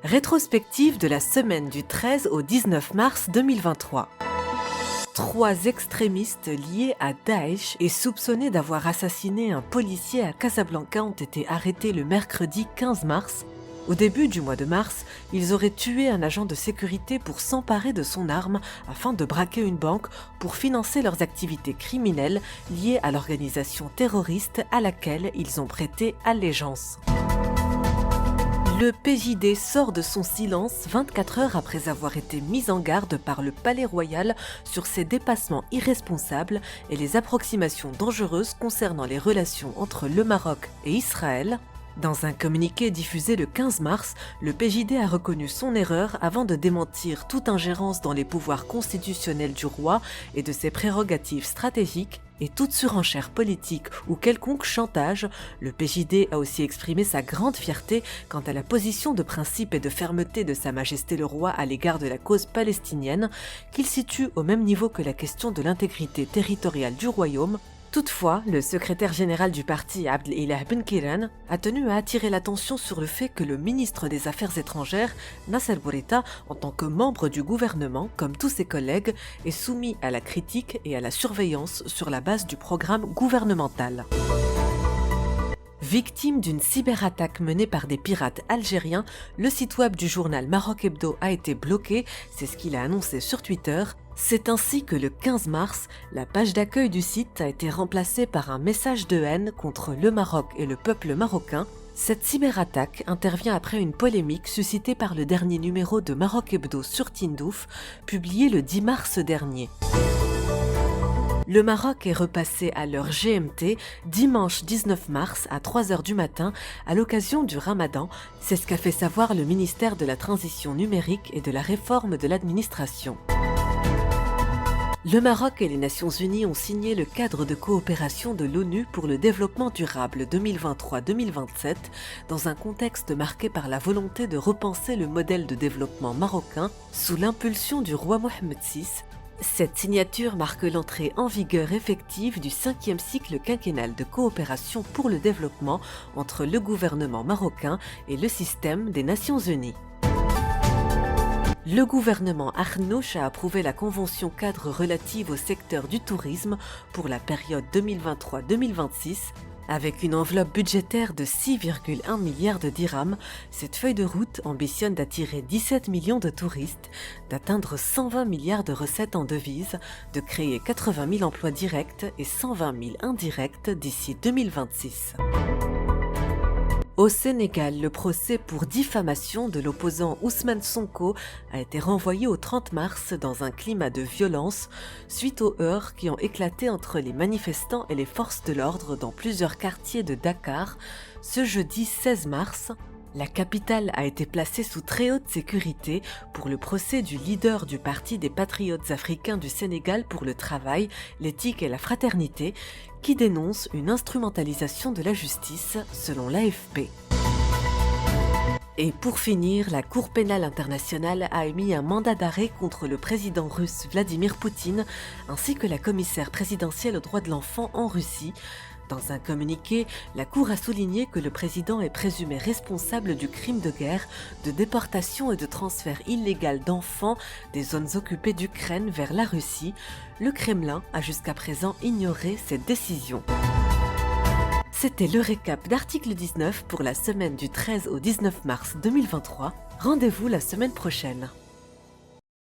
Rétrospective de la semaine du 13 au 19 mars 2023. 3 extrémistes liés à Daesh et soupçonnés d'avoir assassiné un policier à Casablanca ont été arrêtés le mercredi 15 mars. Au début du mois de mars, ils auraient tué un agent de sécurité pour s'emparer de son arme afin de braquer une banque pour financer leurs activités criminelles liées à l'organisation terroriste à laquelle ils ont prêté allégeance. Le PJD sort de son silence 24 heures après avoir été mis en garde par le Palais Royal sur ses dépassements irresponsables et les approximations dangereuses concernant les relations entre le Maroc et Israël. Dans un communiqué diffusé le 15 mars, le PJD a reconnu son erreur avant de démentir toute ingérence dans les pouvoirs constitutionnels du roi et de ses prérogatives stratégiques et toute surenchère politique ou quelconque chantage. Le PJD a aussi exprimé sa grande fierté quant à la position de principe et de fermeté de Sa Majesté le Roi à l'égard de la cause palestinienne, qu'il situe au même niveau que la question de l'intégrité territoriale du royaume. Toutefois, le secrétaire général du parti Abdelilah Ben Kiran a tenu à attirer l'attention sur le fait que le ministre des Affaires étrangères, Nasser Bourita, en tant que membre du gouvernement, comme tous ses collègues, est soumis à la critique et à la surveillance sur la base du programme gouvernemental. Victime d'une cyberattaque menée par des pirates algériens, le site web du journal Maroc Hebdo a été bloqué, c'est ce qu'il a annoncé sur Twitter. C'est ainsi que le 15 mars, la page d'accueil du site a été remplacée par un message de haine contre le Maroc et le peuple marocain. Cette cyberattaque intervient après une polémique suscitée par le dernier numéro de Maroc Hebdo sur Tindouf, publié le 10 mars dernier. Le Maroc est repassé à l'heure GMT dimanche 19 mars à 3h du matin à l'occasion du Ramadan. C'est ce qu'a fait savoir le ministère de la Transition numérique et de la réforme de l'administration. Le Maroc et les Nations Unies ont signé le cadre de coopération de l'ONU pour le développement durable 2023-2027 dans un contexte marqué par la volonté de repenser le modèle de développement marocain sous l'impulsion du roi Mohammed VI. Cette signature marque l'entrée en vigueur effective du 5e cycle quinquennal de coopération pour le développement entre le gouvernement marocain et le système des Nations Unies. Le gouvernement Arnouch a approuvé la convention cadre relative au secteur du tourisme pour la période 2023-2026. Avec une enveloppe budgétaire de 6,1 milliards de dirhams, cette feuille de route ambitionne d'attirer 17 millions de touristes, d'atteindre 120 milliards de recettes en devises, de créer 80 000 emplois directs et 120 000 indirects d'ici 2026. Au Sénégal, le procès pour diffamation de l'opposant Ousmane Sonko a été renvoyé au 30 mars dans un climat de violence suite aux heurts qui ont éclaté entre les manifestants et les forces de l'ordre dans plusieurs quartiers de Dakar. Ce jeudi 16 mars, la capitale a été placée sous très haute sécurité pour le procès du leader du Parti des Patriotes africains du Sénégal pour le travail, l'éthique et la fraternité, qui dénonce une instrumentalisation de la justice, selon l'AFP. Et pour finir, la Cour pénale internationale a émis un mandat d'arrêt contre le président russe Vladimir Poutine, ainsi que la commissaire présidentielle aux droits de l'enfant en Russie. Dans un communiqué, la Cour a souligné que le président est présumé responsable du crime de guerre, de déportation et de transfert illégal d'enfants des zones occupées d'Ukraine vers la Russie. Le Kremlin a jusqu'à présent ignoré cette décision. C'était le récap d'Article 19 pour la semaine du 13 au 19 mars 2023. Rendez-vous la semaine prochaine.